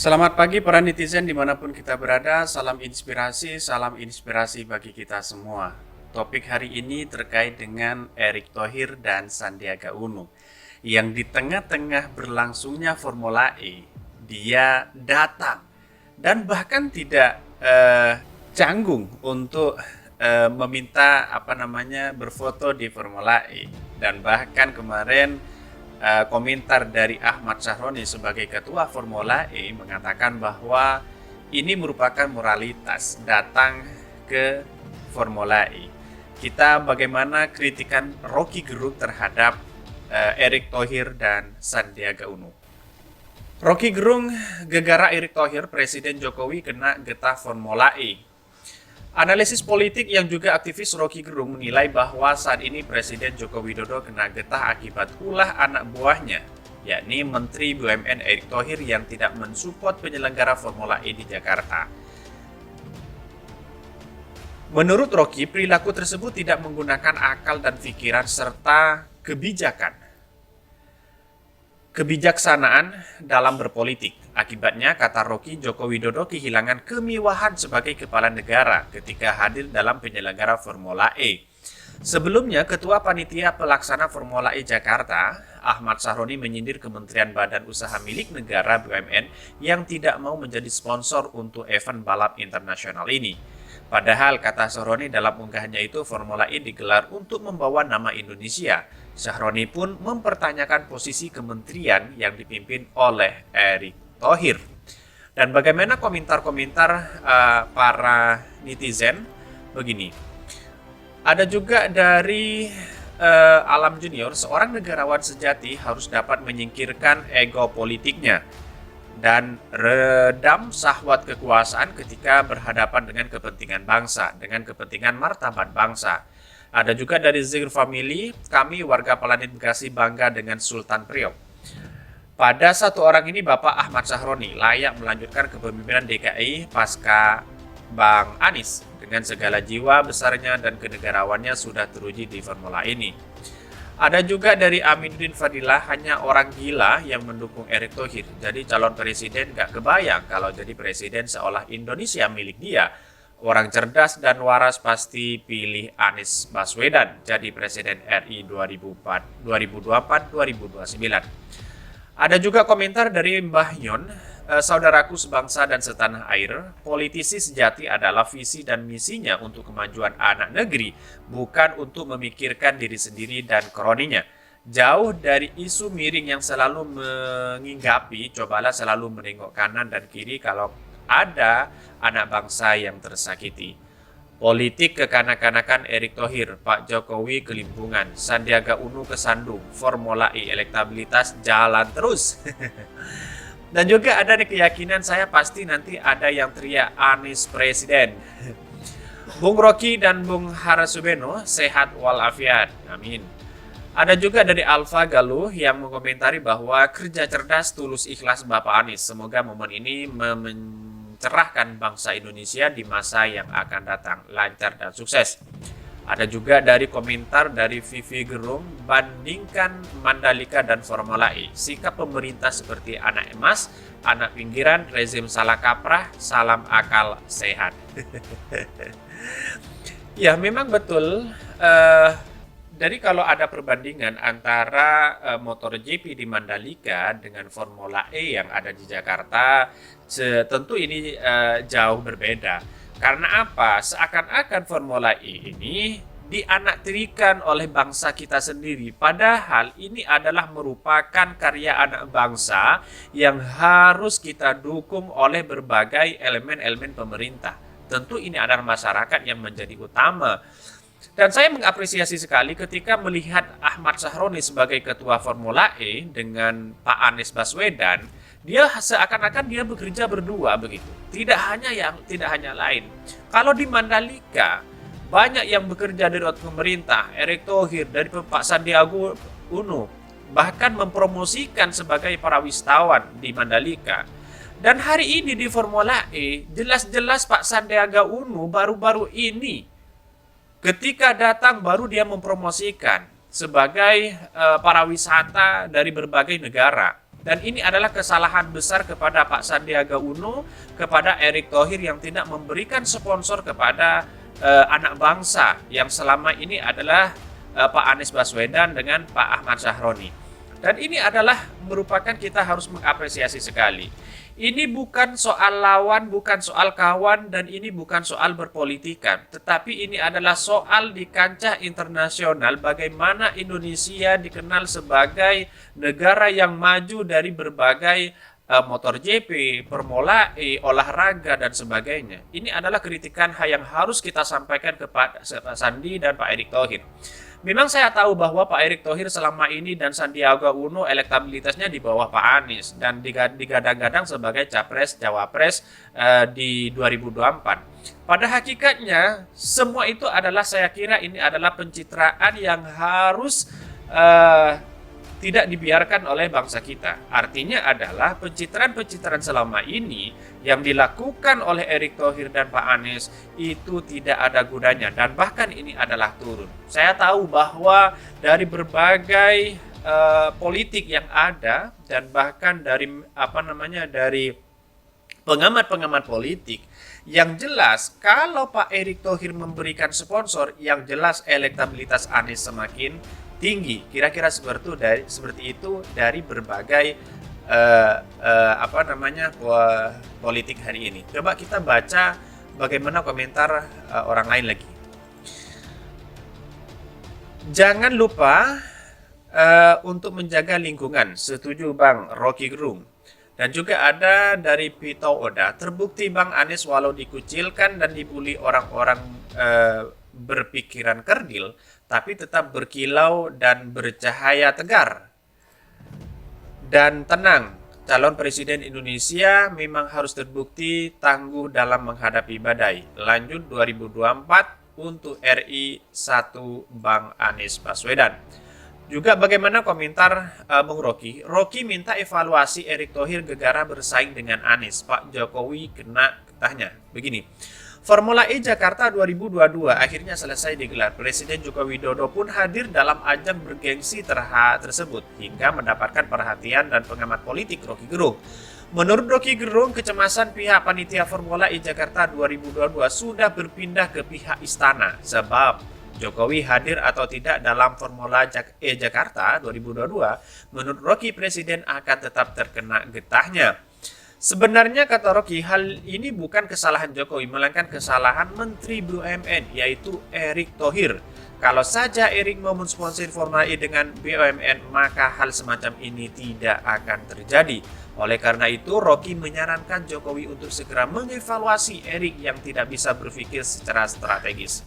Selamat pagi para netizen dimanapun kita berada, salam inspirasi bagi kita semua. Topik hari ini terkait dengan Erick Thohir dan Sandiaga Uno. Yang di tengah-tengah berlangsungnya Formula E, dia datang dan bahkan tidak canggung untuk meminta berfoto di Formula E. Dan bahkan kemarin komentar dari Ahmad Sahroni sebagai ketua Formula E mengatakan bahwa ini merupakan moralitas datang ke Formula E. Kita bagaimana kritikan Rocky Gerung terhadap Erick Thohir dan Sandiaga Uno. Rocky Gerung gegara Erick Thohir, Presiden Jokowi kena getah Formula E. Analisis politik yang juga aktivis Rocky Gerung menilai bahwa saat ini Presiden Joko Widodo kena getah akibat ulah anak buahnya, yakni Menteri BUMN Erick Thohir yang tidak mensupport penyelenggara Formula E di Jakarta. Menurut Rocky, perilaku tersebut tidak menggunakan akal dan pikiran serta kebijaksanaan dalam berpolitik. Akibatnya, kata Rocky, Joko Widodo kehilangan kemewahan sebagai kepala negara ketika hadir dalam penyelenggara Formula E. Sebelumnya, Ketua Panitia Pelaksana Formula E Jakarta, Ahmad Sahroni menyindir Kementerian Badan Usaha milik negara BUMN yang tidak mau menjadi sponsor untuk event balap internasional ini. Padahal, kata Sahroni dalam unggahannya itu, Formula E digelar untuk membawa nama Indonesia. Sahroni pun mempertanyakan posisi kementerian yang dipimpin oleh Erick Thohir. Dan bagaimana komentar-komentar para netizen begini. Ada juga dari Alam Junior, seorang negarawan sejati harus dapat menyingkirkan ego politiknya dan redam syahwat kekuasaan ketika berhadapan dengan kepentingan bangsa, dengan kepentingan martabat bangsa. Ada juga dari Zir Family, kami warga Planet Bekasi bangga dengan Sultan Priok. Pada satu orang ini Bapak Ahmad Sahroni layak melanjutkan kepemimpinan DKI pasca Bang Anies. Dengan segala jiwa besarnya dan kenegarawannya sudah teruji di Formula ini. Ada juga dari Aminuddin Fadilah, hanya orang gila yang mendukung Erick Thohir. Jadi calon presiden gak kebayang kalau jadi presiden seolah Indonesia milik dia. Orang cerdas dan waras pasti pilih Anies Baswedan jadi Presiden RI 2024-2029. Ada juga komentar dari Mbah Yon, saudaraku sebangsa dan setanah air, politisi sejati adalah visi dan misinya untuk kemajuan anak negeri, bukan untuk memikirkan diri sendiri dan kroninya. Jauh dari isu miring yang selalu menginggapi, cobalah selalu menengok kanan dan kiri kalau ada anak bangsa yang tersakiti. Politik kekanak-kanakan Erick Thohir, Pak Jokowi kelimpungan, Sandiaga Uno kesandung, Formula E elektabilitas jalan terus. Dan juga ada keyakinan saya pasti nanti ada yang teriak Anies Presiden. Bung Rocky dan Bung Harasubeno sehat walafiat, amin. Ada juga dari Alfa Galuh yang mengomentari bahwa kerja cerdas tulus ikhlas Bapak Anies. Semoga momen ini mencerahkan bangsa Indonesia di masa yang akan datang, lancar dan sukses. Ada juga dari komentar dari Vivi Gerung, bandingkan Mandalika dan Formula E. Sikap pemerintah seperti anak emas, anak pinggiran, rezim salah kaprah, salam akal sehat. Ya memang betul, dari kalau ada perbandingan antara MotoGP di Mandalika dengan Formula E yang ada di Jakarta, tentu ini jauh berbeda. Karena apa? Seakan-akan Formula E ini dianaktirikan oleh bangsa kita sendiri. Padahal ini adalah merupakan karya anak bangsa yang harus kita dukung oleh berbagai elemen-elemen pemerintah. Tentu ini adalah masyarakat yang menjadi utama. Dan saya mengapresiasi sekali ketika melihat Ahmad Sahroni sebagai ketua Formula E dengan Pak Anies Baswedan, dia seakan-akan dia bekerja berdua begitu. Tidak hanya lain. Kalau di Mandalika banyak yang bekerja dari pemerintah, Erick Thohir, dari Pak Sandiaga Uno, bahkan mempromosikan sebagai para wisatawan di Mandalika. Dan hari ini di Formula E, jelas-jelas Pak Sandiaga Uno baru-baru ini ketika datang baru dia mempromosikan sebagai para wisata dari berbagai negara. Dan ini adalah kesalahan besar kepada Pak Sandiaga Uno, kepada Erick Thohir yang tidak memberikan sponsor kepada anak bangsa yang selama ini adalah Pak Anies Baswedan dengan Pak Ahmad Syahroni. Dan ini adalah merupakan kita harus mengapresiasi sekali. Ini bukan soal lawan, bukan soal kawan, dan ini bukan soal berpolitikan. Tetapi ini adalah soal di kancah internasional bagaimana Indonesia dikenal sebagai negara yang maju dari berbagai motor GP, Formula E, olahraga, dan sebagainya. Ini adalah kritikan yang harus kita sampaikan kepada Pak Sandi dan Pak Erick Thohir. Memang saya tahu bahwa Pak Erick Thohir selama ini dan Sandiaga Uno elektabilitasnya di bawah Pak Anies dan digadang-gadang sebagai capres-cawapres di 2024. Pada hakikatnya semua itu adalah, saya kira ini adalah pencitraan yang harus tidak dibiarkan oleh bangsa kita. Artinya adalah pencitraan-pencitraan selama ini yang dilakukan oleh Erick Thohir dan Pak Anies itu tidak ada gunanya dan bahkan ini adalah turun. Saya tahu bahwa dari berbagai politik yang ada dan bahkan dari dari pengamat-pengamat politik, yang jelas kalau Pak Erick Thohir memberikan sponsor, yang jelas elektabilitas Anies semakin tinggi. Kira-kira seperti itu dari berbagai politik hari ini. Coba kita baca bagaimana komentar orang lain lagi. Jangan lupa untuk menjaga lingkungan. Setuju Bang Rocky Gerung. Dan juga ada dari Pito Oda, terbukti Bang Anies walau dikucilkan dan dibully orang-orang berpikiran kerdil, tapi tetap berkilau dan bercahaya tegar dan tenang. Calon Presiden Indonesia memang harus terbukti tangguh dalam menghadapi badai. Lanjut 2024 untuk RI 1 Bang Anies Baswedan. Juga bagaimana komentar Bung Rocky? Rocky minta evaluasi Erick Thohir gegara bersaing dengan Anies. Pak Jokowi kena getahnya. Begini, Formula E Jakarta 2022 akhirnya selesai digelar. Presiden Joko Widodo pun hadir dalam ajang bergengsi tersebut hingga mendapatkan perhatian dan pengamat politik Rocky Gerung. Menurut Rocky Gerung, kecemasan pihak panitia Formula E Jakarta 2022 sudah berpindah ke pihak istana sebab Jokowi hadir atau tidak dalam Formula E Jakarta 2022, menurut Rocky Presiden akan tetap terkena getahnya. Sebenarnya kata Rocky, hal ini bukan kesalahan Jokowi, melainkan kesalahan Menteri BUMN yaitu Erick Thohir. Kalau saja Erick mau mensponsori Formula E dengan BUMN, maka hal semacam ini tidak akan terjadi. Oleh karena itu, Rocky menyarankan Jokowi untuk segera mengevaluasi Erick yang tidak bisa berpikir secara strategis.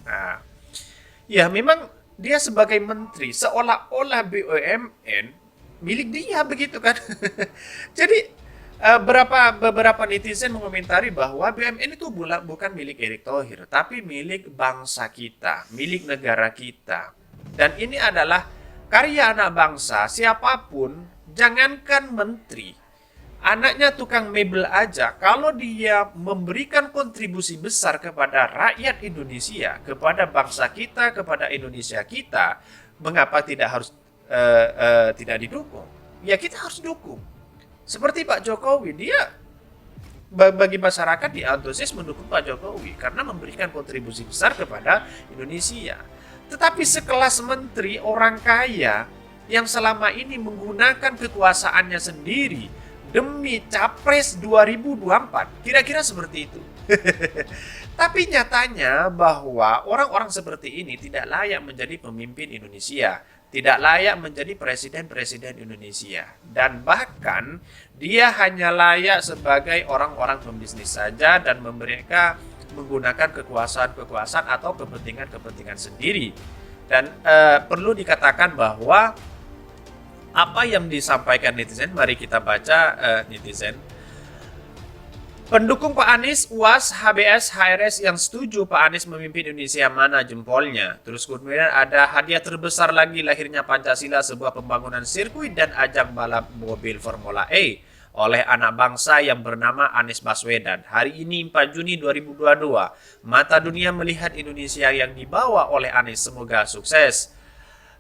Ya, memang dia sebagai menteri seolah-olah BUMN milik dia begitu kan. Jadi beberapa netizen mengomentari bahwa BUMN itu bukan milik Erick Thohir, tapi milik bangsa kita, milik negara kita. Dan ini adalah karya anak bangsa. Siapapun, jangankan menteri, anaknya tukang mebel aja, kalau dia memberikan kontribusi besar kepada rakyat Indonesia, kepada bangsa kita, kepada Indonesia kita, mengapa tidak didukung? Ya kita harus dukung. Seperti Pak Jokowi, dia bagi masyarakat dia antusias mendukung Pak Jokowi karena memberikan kontribusi besar kepada Indonesia. Tetapi sekelas menteri orang kaya yang selama ini menggunakan kekuasaannya sendiri demi Capres 2024, kira-kira seperti itu. Tapi nyatanya bahwa orang-orang seperti ini tidak layak menjadi pemimpin Indonesia, tidak layak menjadi presiden-presiden Indonesia, dan bahkan dia hanya layak sebagai orang-orang pembisnis saja dan mereka menggunakan kekuasaan atau kepentingan sendiri. Dan perlu dikatakan bahwa apa yang disampaikan netizen, mari kita baca netizen. Pendukung Pak Anies, UAS, HBS, HRS yang setuju Pak Anies memimpin Indonesia mana jempolnya. Terus kemudian ada hadiah terbesar lagi lahirnya Pancasila, sebuah pembangunan sirkuit dan ajang balap mobil Formula E oleh anak bangsa yang bernama Anies Baswedan. Hari ini 4 Juni 2022, mata dunia melihat Indonesia yang dibawa oleh Anies, semoga sukses.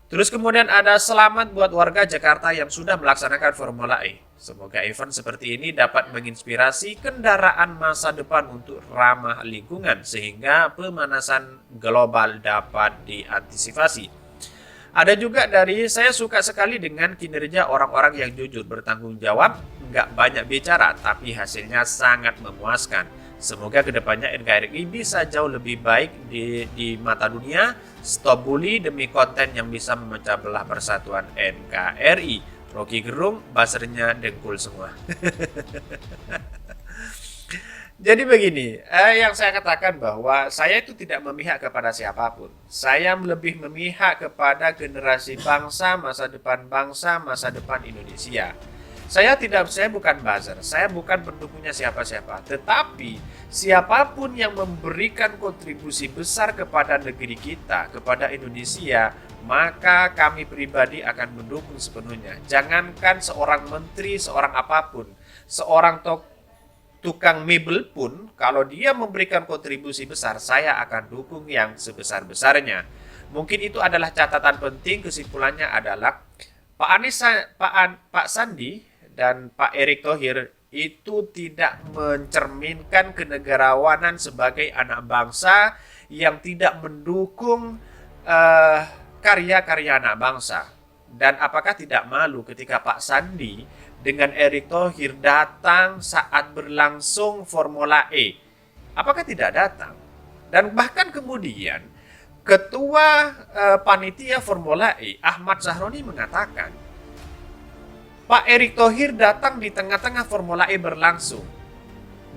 Terus kemudian ada selamat buat warga Jakarta yang sudah melaksanakan Formula E. Semoga event seperti ini dapat menginspirasi kendaraan masa depan untuk ramah lingkungan sehingga pemanasan global dapat diantisipasi. Ada juga dari saya suka sekali dengan kinerja orang-orang yang jujur bertanggung jawab, nggak banyak bicara tapi hasilnya sangat memuaskan. Semoga kedepannya NKRI bisa jauh lebih baik di mata dunia. Stop bully demi konten yang bisa memecah belah persatuan NKRI. Rocky Gerung, buzzernya dengkul semua. Jadi begini, yang saya katakan bahwa saya itu tidak memihak kepada siapapun. Saya lebih memihak kepada generasi bangsa, masa depan Indonesia. Saya bukan buzzer, saya bukan pendukungnya siapa-siapa. Tetapi siapapun yang memberikan kontribusi besar kepada negeri kita, kepada Indonesia, maka kami pribadi akan mendukung sepenuhnya. Jangankan seorang menteri, seorang apapun, seorang tukang mebel pun, kalau dia memberikan kontribusi besar, saya akan dukung yang sebesar-besarnya. Mungkin itu adalah catatan penting. Kesimpulannya adalah Pak Sandi dan Pak Erick Thohir itu tidak mencerminkan kenegarawanan sebagai anak bangsa yang tidak mendukung karya-karya anak bangsa. Dan apakah tidak malu ketika Pak Sandi dengan Erick Thohir datang saat berlangsung Formula E? Apakah tidak datang? Dan bahkan kemudian Ketua Panitia Formula E, Ahmad Zahroni, mengatakan Pak Erick Thohir datang di tengah-tengah Formula E berlangsung.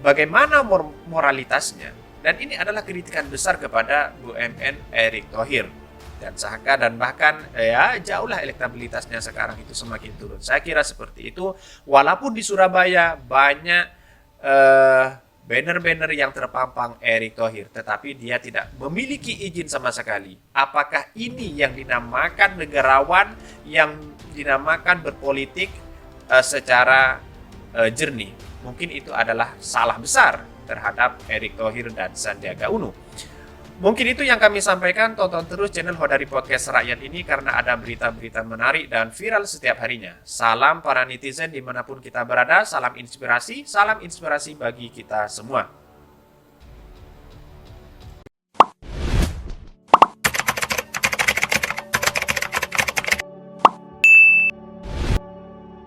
Bagaimana moralitasnya? Dan ini adalah kritikan besar kepada BUMN Erick Thohir dan Saka, dan bahkan jauhlah elektabilitasnya sekarang itu semakin turun. Saya kira seperti itu. Walaupun di Surabaya banyak banner-banner yang terpampang Erick Thohir, tetapi dia tidak memiliki izin sama sekali. Apakah ini yang dinamakan negarawan, yang dinamakan berpolitik secara jernih? Mungkin itu adalah salah besar terhadap Erick Thohir dan Sandiaga Uno. Mungkin itu yang kami sampaikan. Tonton terus channel Hodari Podcast Rakyat ini karena ada berita-berita menarik dan viral setiap harinya. Salam para netizen dimanapun kita berada, salam inspirasi bagi kita semua.